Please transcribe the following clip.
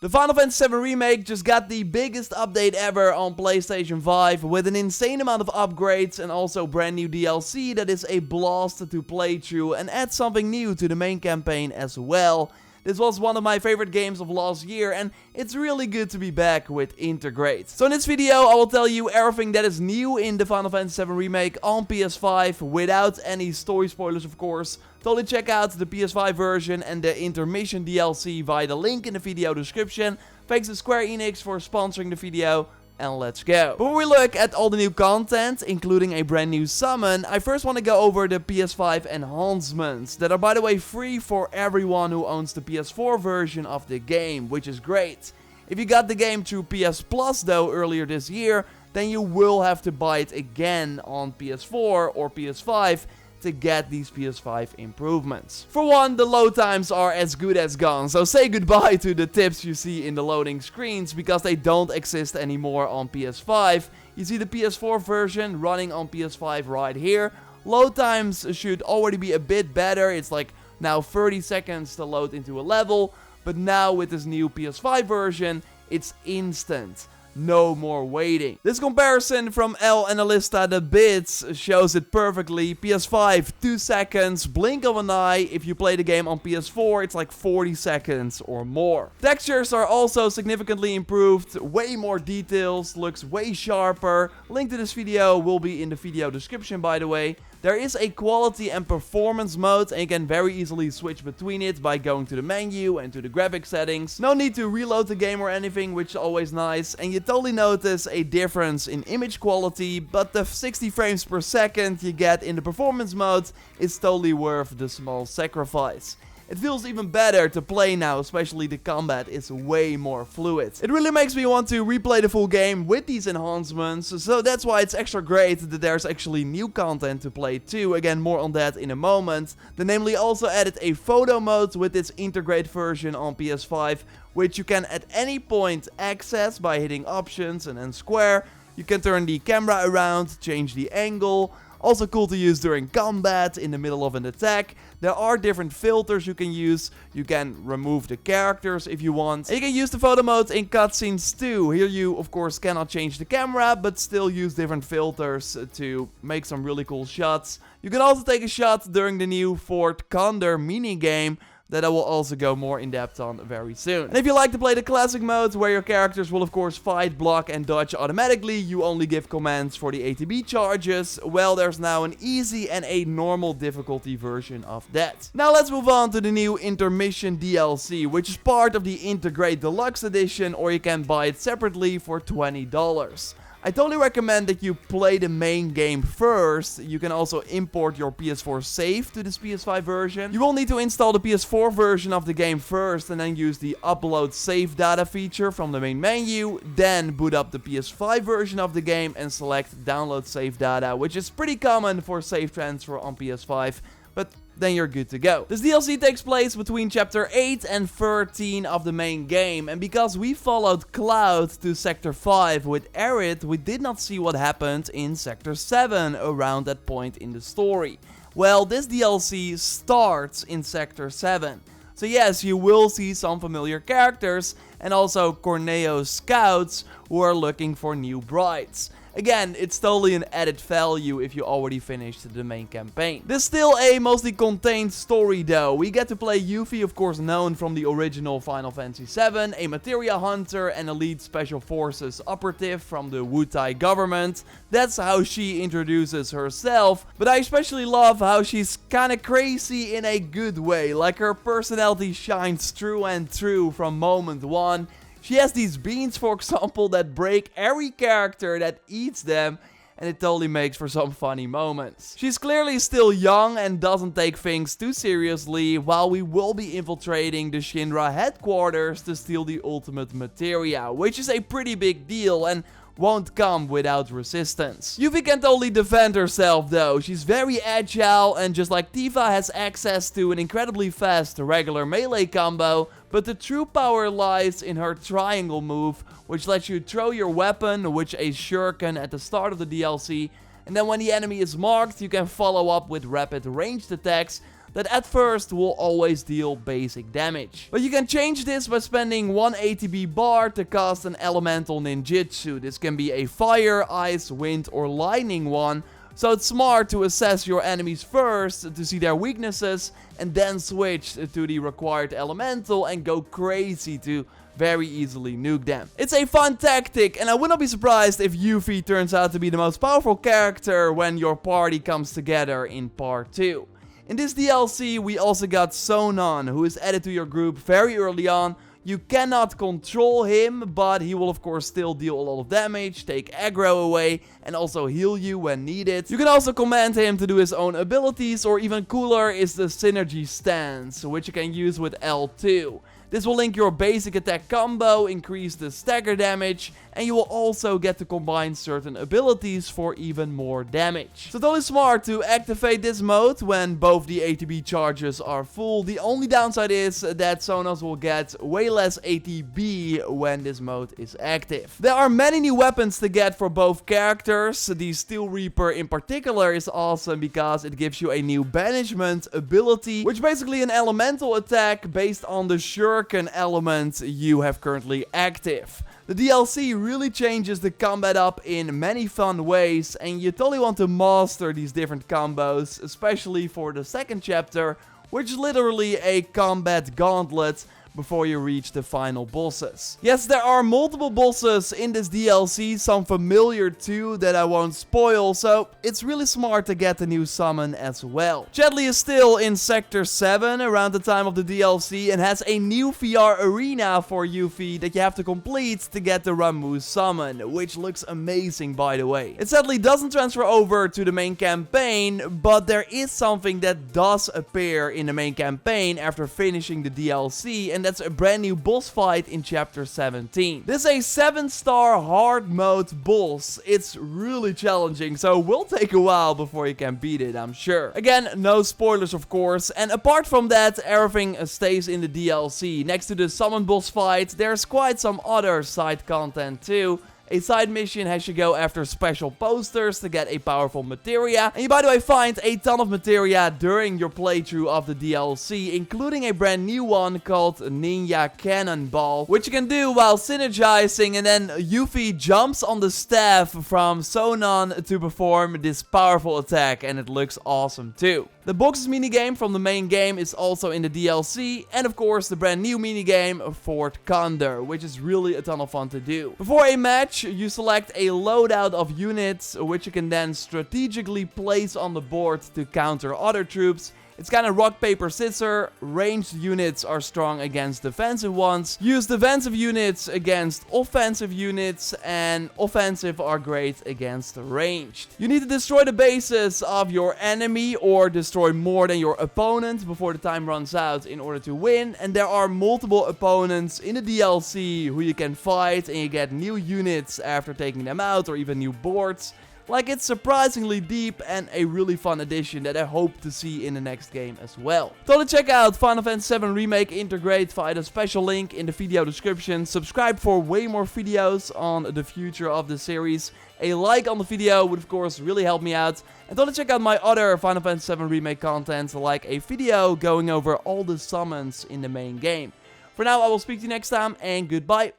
The Final Fantasy VII Remake just got the biggest update ever on PlayStation 5 with an insane amount of upgrades and also brand new DLC that is a blast to play through and adds something new to the main campaign as well. This was one of my favorite games of last year and it's really good to be back with Intergrade. So in this video I will tell you everything that is new in the Final Fantasy VII Remake on PS5 without any story spoilers of course. Totally check out the PS5 version and the Intermission DLC via the link in the video description. Thanks to Square Enix for sponsoring the video. And let's go. Before we look at all the new content, including a brand new summon, I first want to go over the PS5 enhancements that are by the way free for everyone who owns the PS4 version of the game, which is great. If you got the game through PS Plus though earlier this year, then you will have to buy it again on PS4 or PS5 to get these PS5 improvements. For one, the load times are as good as gone, so say goodbye to the tips you see in the loading screens because they don't exist anymore on PS5. You see the PS4 version running on PS5 right here. Load times should already be a bit better. It's like now 30 seconds to load into a level, but now with this new PS5 version, it's instant. No more waiting. This comparison from El Analista the Bits shows it perfectly. PS5, 2 seconds, blink of an eye. If you play the game on PS4, it's like 40 seconds or more. Textures are also significantly improved. Way more details, looks way sharper. Link to this video will be in the video description by the way. There is a quality and performance mode and you can very easily switch between it by going to the menu and to the graphic settings. No need to reload the game or anything, which is always nice. And you totally notice a difference in image quality, but the 60 frames per second you get in the performance mode is totally worth the small sacrifice. It feels even better to play now, especially the combat is way more fluid. It really makes me want to replay the full game with these enhancements, so that's why it's extra great that there's actually new content to play too. Again, more on that in a moment. They namely also added a photo mode with its Intergrade version on PS5, which you can at any point access by hitting options and then square. You can turn the camera around, change the angle. Also cool to use during combat, in the middle of an attack. There are different filters you can use. You can remove the characters if you want. And you can use the photo mode in cutscenes too. Here you of course cannot change the camera, but still use different filters to make some really cool shots. You can also take a shot during the new Fort Condor minigame that I will also go more in depth on very soon. And if you like to play the classic mode, where your characters will of course fight, block and dodge automatically, you only give commands for the ATB charges, well there's now an easy and a normal difficulty version of that. Now let's move on to the new Intermission DLC, which is part of the Intergrade Deluxe Edition, or you can buy it separately for $20. I totally recommend that you play the main game first. You can also import your PS4 save to this PS5 version. You will need to install the PS4 version of the game first and then use the upload save data feature from the main menu. Then boot up the PS5 version of the game and select download save data, which is pretty common for save transfer on PS5. But then you're good to go. This DLC takes place between chapter 8 and 13 of the main game, and because we followed Cloud to sector 5 with Aerith, we did not see what happened in sector 7 around that point in the story. Well, this DLC starts in sector 7. So yes, you will see some familiar characters and also Corneo's scouts who are looking for new brides. Again, it's totally an added value if you already finished the main campaign. There's still a mostly contained story though. We get to play Yuffie, of course known from the original Final Fantasy VII, a materia hunter and elite special forces operative from the Wutai government. That's how she introduces herself, but I especially love how she's kinda crazy in a good way. Like her personality shines through and through from moment one. She has these beans, for example, that break every character that eats them, and it totally makes for some funny moments. She's clearly still young and doesn't take things too seriously, while we will be infiltrating the Shinra headquarters to steal the ultimate materia, which is a pretty big deal and won't come without resistance. Yuffie can totally defend herself though. She's very agile and just like Tifa has access to an incredibly fast regular melee combo, but the true power lies in her triangle move, which lets you throw your weapon, which a shuriken at the start of the DLC, and then when the enemy is marked, you can follow up with rapid ranged attacks that at first will always deal basic damage. But you can change this by spending 1 ATB bar to cast an elemental ninjutsu. This can be a fire, ice, wind or lightning one. So it's smart to assess your enemies first to see their weaknesses and then switch to the required elemental and go crazy to very easily nuke them. It's a fun tactic, and I would not be surprised if Yuffie turns out to be the most powerful character when your party comes together in part 2. In this DLC we also got Sonon, who is added to your group very early on. You cannot control him, but he will of course still deal a lot of damage, take aggro away, and also heal you when needed. You can also command him to do his own abilities, or even cooler is the synergy stance, which you can use with L2. This will link your basic attack combo, increase the stagger damage, and you will also get to combine certain abilities for even more damage. So it's always smart to activate this mode when both the ATB charges are full. The only downside is that Sonos will get way less ATB when this mode is active. There are many new weapons to get for both characters. The Steel Reaper in particular is awesome because it gives you a new banishment ability, which is basically an elemental attack based on the shuriken element you have currently active. The DLC really changes the combat up in many fun ways, and you totally want to master these different combos, especially for the second chapter, which is literally a combat gauntlet before you reach the final bosses. Yes, there are multiple bosses in this DLC, some familiar too that I won't spoil, so it's really smart to get the new summon as well. Chadley is still in Sector 7 around the time of the DLC and has a new VR arena for Yuffie that you have to complete to get the Ramu summon, which looks amazing by the way. It sadly doesn't transfer over to the main campaign, but there is something that does appear in the main campaign after finishing the DLC, and that's a brand new boss fight in chapter 17. This is a 7-star hard mode boss. It's really challenging, so it will take a while before you can beat it, I'm sure. Again, no spoilers of course, and apart from that, everything stays in the DLC. Next to the summon boss fight, there's quite some other side content too. A side mission has you go after special posters to get a powerful materia. And you, by the way, find a ton of materia during your playthrough of the DLC, including a brand new one called Ninja Cannonball, which you can do while synergizing, and then Yuffie jumps on the staff from Sonon to perform this powerful attack, and it looks awesome too. The boxes minigame from the main game is also in the DLC, and of course the brand new minigame Fort Condor, which is really a ton of fun to do. Before a match, you select a loadout of units, which you can then strategically place on the board to counter other troops. It's kind of rock, paper, scissors. Ranged units are strong against defensive ones. Use defensive units against offensive units, and offensive are great against ranged. You need to destroy the bases of your enemy or destroy more than your opponent before the time runs out in order to win. And there are multiple opponents in the DLC who you can fight, and you get new units after taking them out, or even new boards. Like, it's surprisingly deep and a really fun addition that I hope to see in the next game as well. Totally check out Final Fantasy VII Remake Integrate via the special link in the video description. Subscribe for way more videos on the future of the series. A like on the video would of course really help me out. And totally check out my other Final Fantasy VII Remake content, like a video going over all the summons in the main game. For now, I will speak to you next time, and goodbye.